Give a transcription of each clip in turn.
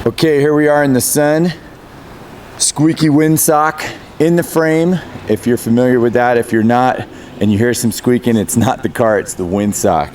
Okay, here we are in the sun. Squeaky windsock in the frame. If you're familiar with that, if you're not, and you hear some squeaking, it's not the car, it's the windsock.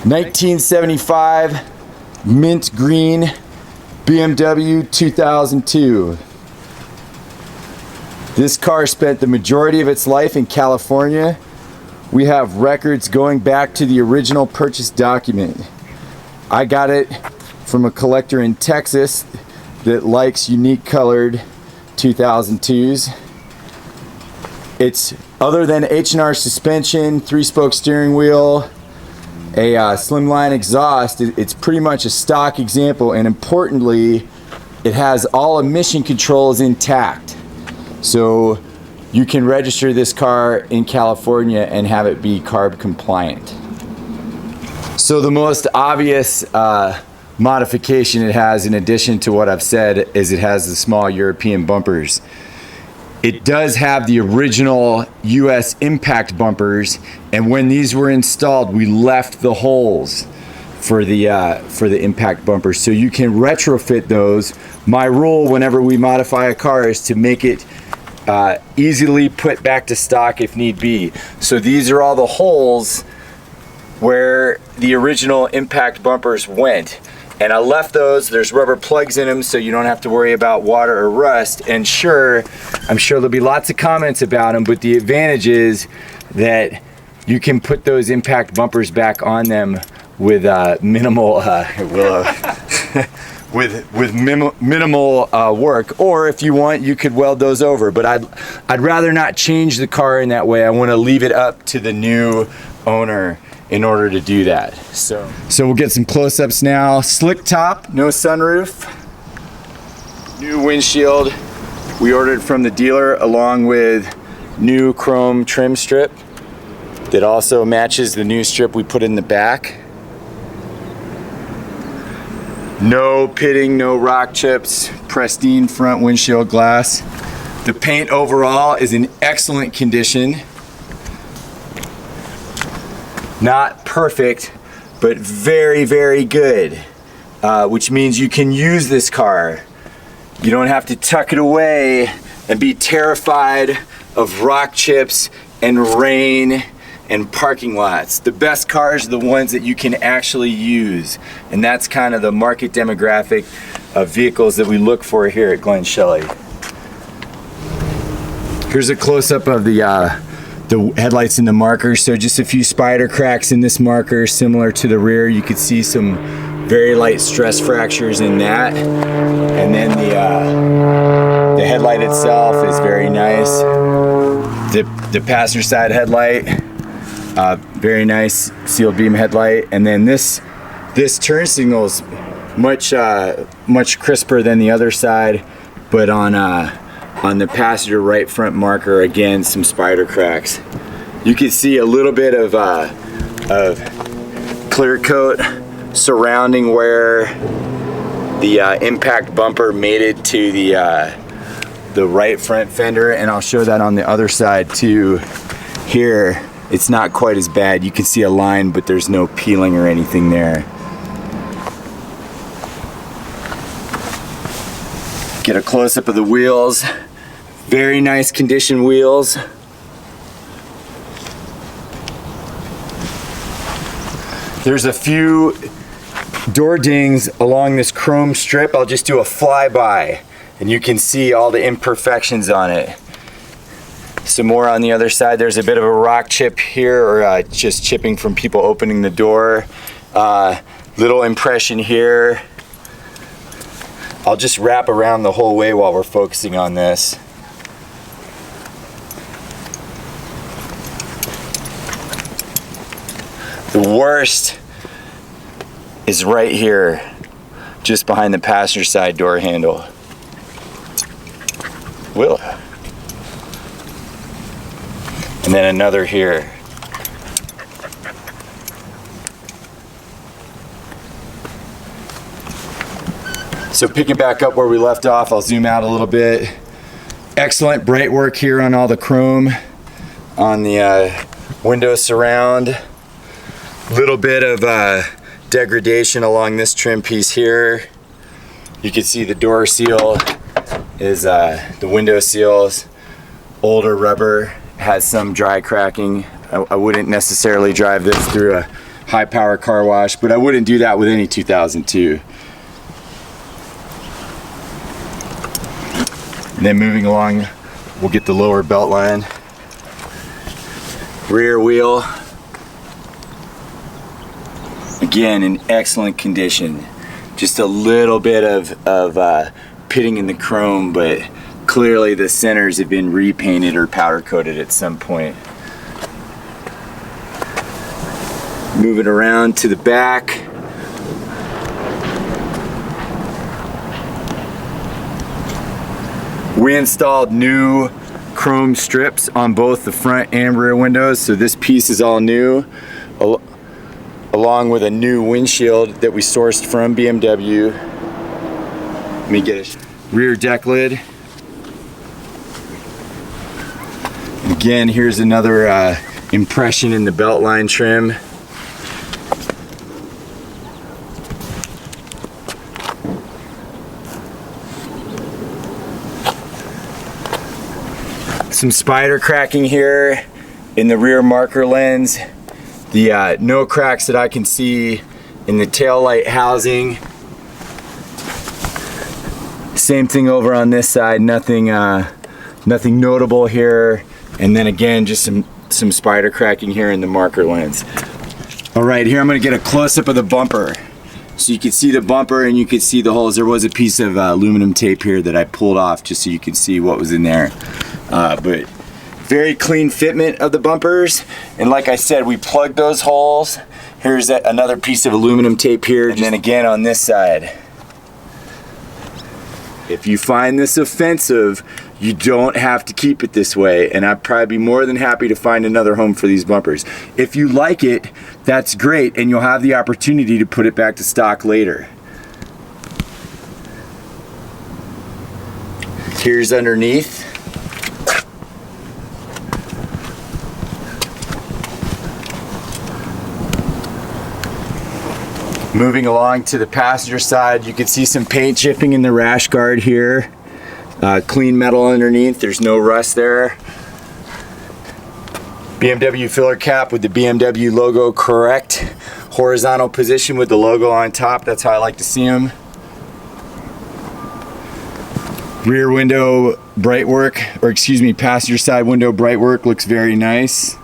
1975 mint green BMW 2002. This car spent the majority of its life in California. We have records going back to the original purchase document. I got it from a collector in Texas that likes unique colored 2002s. It's, other than H&R suspension, 3-spoke steering wheel, a slimline exhaust, it's pretty much a stock example, and importantly, it has all emission controls intact. So you can register this car in California and have it be CARB compliant. So the most obvious modification it has, in addition to what I've said, is it has the small European bumpers. It does have the original US impact bumpers, and when these were installed, we left the holes for the impact bumpers. So you can retrofit those. My rule whenever we modify a car is to make it easily put back to stock if need be. So these are all the holes where the original impact bumpers went, and I left those. There's rubber plugs in them so you don't have to worry about water or rust. And sure, I'm sure there'll be lots of comments about them, but the advantage is that you can put those impact bumpers back on them with minimal minimal work, or if you want, you could weld those over. But I'd rather not change the car in that way. I want to leave it up to the new owner in order to do that. So we'll get some close-ups now. Slick top, no sunroof, new windshield. We ordered from the dealer along with new chrome trim strip that also matches the new strip we put in the back. No pitting, no rock chips, pristine front windshield glass. The paint overall is in excellent condition. Not perfect, but very, very good, which means you can use this car. You don't have to tuck it away and be terrified of rock chips and rain and parking lots. The best cars are the ones that you can actually use, and that's kind of the market demographic of vehicles that we look for here at Glen Shelley. Here's a close-up of the headlights and the markers. So just a few spider cracks in this marker, similar to the rear. You could see some very light stress fractures in that. And then the headlight itself is very nice. The passenger side headlight, very nice sealed beam headlight. And then this turn signal is much crisper than the other side, but on the passenger right front marker, again, some spider cracks. You can see a little bit of clear coat surrounding where the impact bumper mated to the right front fender, and I'll show that on the other side too. Here, it's not quite as bad. You can see a line, but there's no peeling or anything there. Get a close-up of the wheels. Very nice condition wheels. There's a few door dings along this chrome strip. I'll just do a flyby and you can see all the imperfections on it. Some more on the other side. There's a bit of a rock chip here, or just chipping from people opening the door. Little impression here. I'll just wrap around the whole way while we're focusing on this. The worst is right here, just behind the passenger side door handle. Will. And then another here. So picking back up where we left off, I'll zoom out a little bit. Excellent bright work here on all the chrome on the window surround. Little bit of degradation along this trim piece here. You can see the door seal is the window seals, older rubber, has some dry cracking. I wouldn't necessarily drive this through a high power car wash, but I wouldn't do that with any 2002. And then moving along, we'll get the lower belt line. Rear wheel, again in excellent condition. Just a little bit of pitting in the chrome, but clearly the centers have been repainted or powder coated at some point. Moving around to the back. We installed new chrome strips on both the front and rear windows, so this piece is all new, along with a new windshield that we sourced from BMW. Let me get a rear deck lid. Again, here's another impression in the belt line trim. Some spider cracking here in the rear marker lens. The no cracks that I can see in the tail light housing. Same thing over on this side, nothing notable here. And then again, just some spider cracking here in the marker lens. All right, here I'm gonna get a close-up of the bumper. So you can see the bumper and you can see the holes. There was a piece of aluminum tape here that I pulled off just so you can see what was in there. But very clean fitment of the bumpers. And like I said, we plugged those holes. Here's another piece of aluminum tape here. And then again on this side. If you find this offensive, you don't have to keep it this way, and I'd probably be more than happy to find another home for these bumpers. If you like it, that's great, and you'll have the opportunity to put it back to stock later. Here's underneath. Moving along to the passenger side, you can see some paint chipping in the rash guard here. Clean metal underneath, there's no rust there. BMW filler cap with the BMW logo correct. Horizontal position with the logo on top, that's how I like to see them. Rear window bright work, or excuse me, passenger side window bright work looks very nice.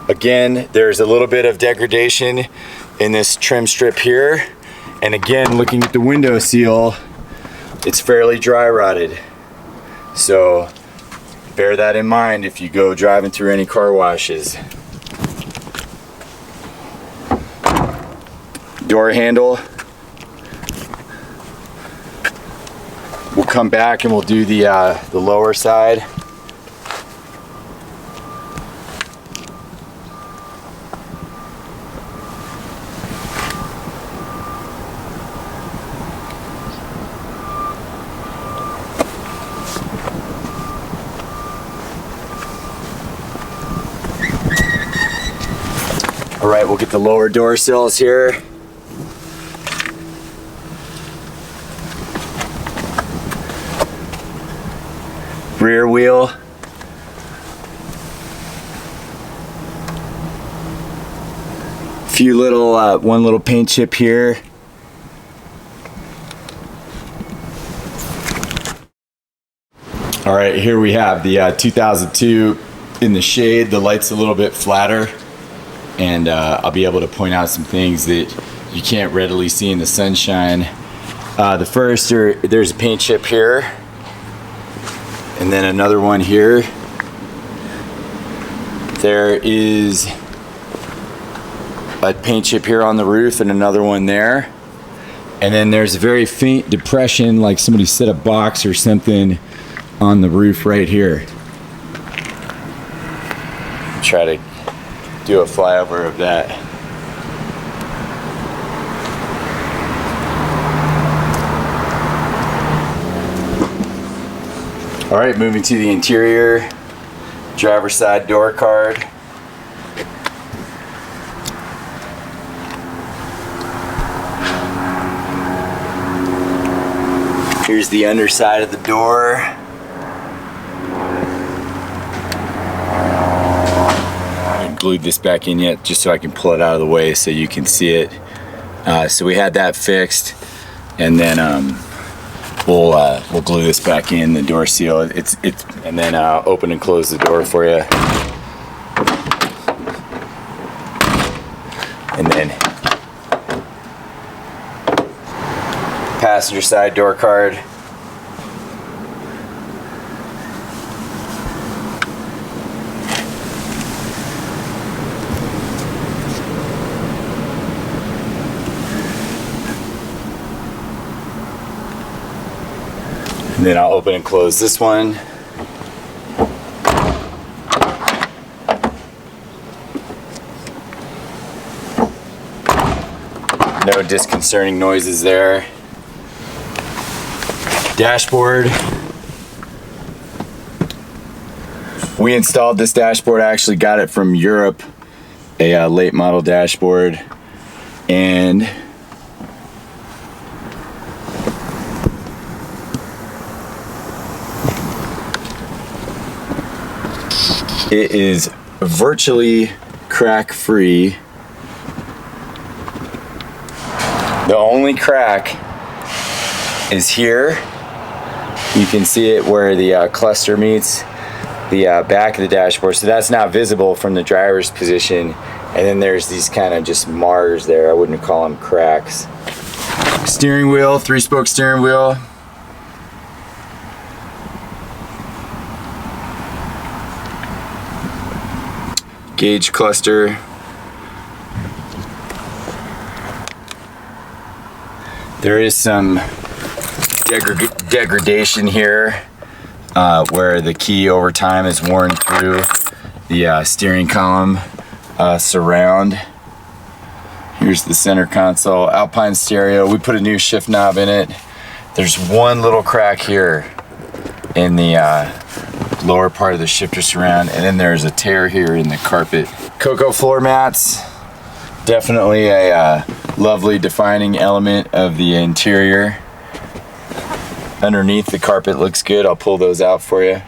Again, there's a little bit of degradation in this trim strip here. And again, looking at the window seal, it's fairly dry rotted. So bear that in mind if you go driving through any car washes. Door handle. We'll come back and we'll do the lower side. All right, we'll get the lower door sills here. Rear wheel. Few little, one little paint chip here. All right, here we have the 2002 in the shade. The light's a little bit flatter. And I'll be able to point out some things that you can't readily see in the sunshine. The first, there's a paint chip here, and then another one here. There is a paint chip here on the roof and another one there. And then there's a very faint depression, like somebody set a box or something on the roof right here. Try to do a flyover of that. All right, moving to the interior. Driver's side door card. Here's the underside of the door. I haven't glued this back in yet just so I can pull it out of the way so you can see it. So we had that fixed, and then we'll glue this back in, the door seal. And then open and close the door for you. And then passenger side door card. And then I'll open and close this one. No disconcerting noises there. Dashboard. We installed this dashboard. I actually got it from Europe, a late model dashboard, and it is virtually crack free. The only crack is here. You can see it where the cluster meets the back of the dashboard, so that's not visible from the driver's position. And then there's these kind of just mars there. I wouldn't call them cracks. Steering wheel, 3-spoke steering wheel. Gauge cluster. There is some degradation here where the key over time is worn through the steering column surround. Here's the center console, Alpine stereo. We put a new shift knob in it. There's one little crack here in the lower part of the shifter surround, and then there's a tear here in the carpet. Cocoa floor mats. Definitely a lovely defining element of the interior. Underneath, the carpet looks good. I'll pull those out for you.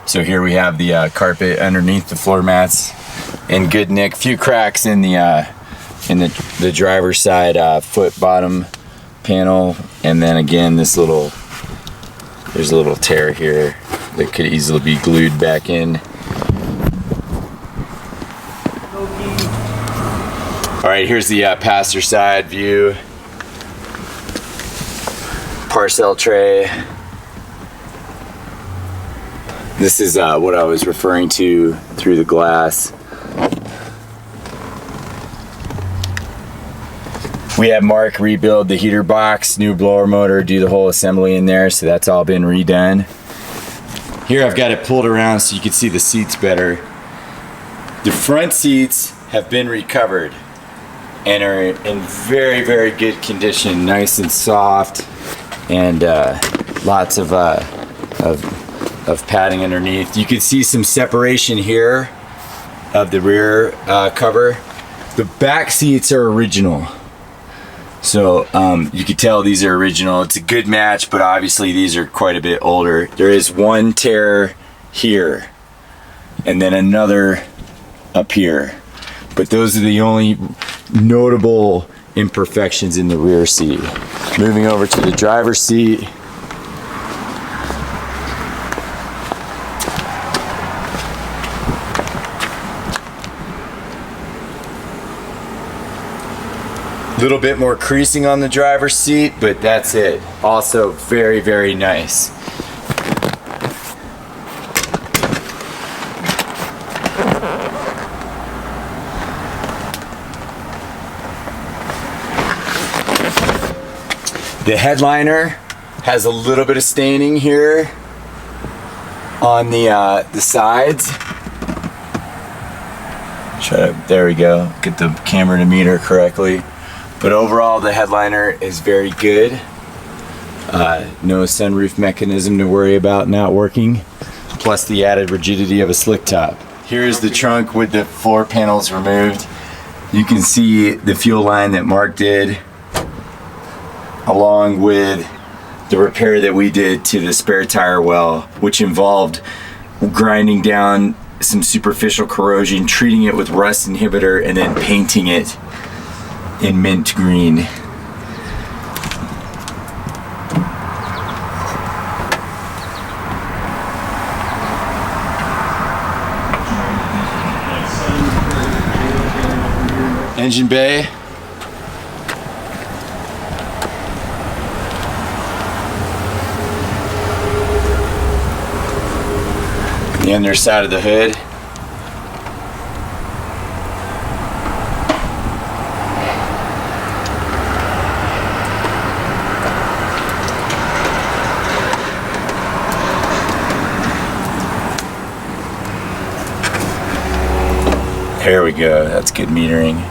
So here we have the carpet underneath the floor mats in good nick. Few cracks in the driver's side foot bottom panel, and then again there's a little tear here that could easily be glued back in. All right, here's the passenger side view. Parcel tray. This is what I was referring to through the glass. We had Mark rebuild the heater box, new blower motor, do the whole assembly in there, so that's all been redone. Here I've got it pulled around so you can see the seats better. The front seats have been recovered and are in very, very good condition, nice and soft, and lots of padding underneath. You can see some separation here of the rear cover. The back seats are original, so you can tell these are original. It's a good match, but obviously these are quite a bit older. There is one tear here, and then another up here. But those are the only notable imperfections in the rear seat. Moving over to the driver's seat. A little bit more creasing on the driver's seat, but that's it. Also very, very nice. The headliner has a little bit of staining here on the sides. There we go. Get the camera to meet her correctly. But overall, the headliner is very good. No sunroof mechanism to worry about not working. Plus the added rigidity of a slick top. Here's the trunk with the floor panels removed. You can see the fuel line that Mark did, along with the repair that we did to the spare tire well, which involved grinding down some superficial corrosion, treating it with rust inhibitor, and then painting it in mint green. Engine bay. The underside of the hood. There we go, that's good metering.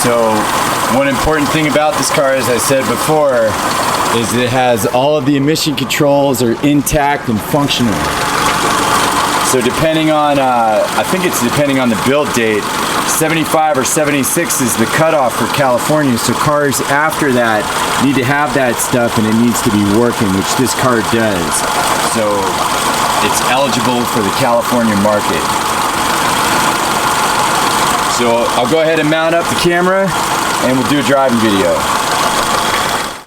So one important thing about this car, as I said before, is it has all of the emission controls are intact and functional. So depending on, I think it's depending on the build date, 75 or 76 is the cutoff for California. So cars after that need to have that stuff and it needs to be working, which this car does. So it's eligible for the California market. So I'll go ahead and mount up the camera and we'll do a driving video.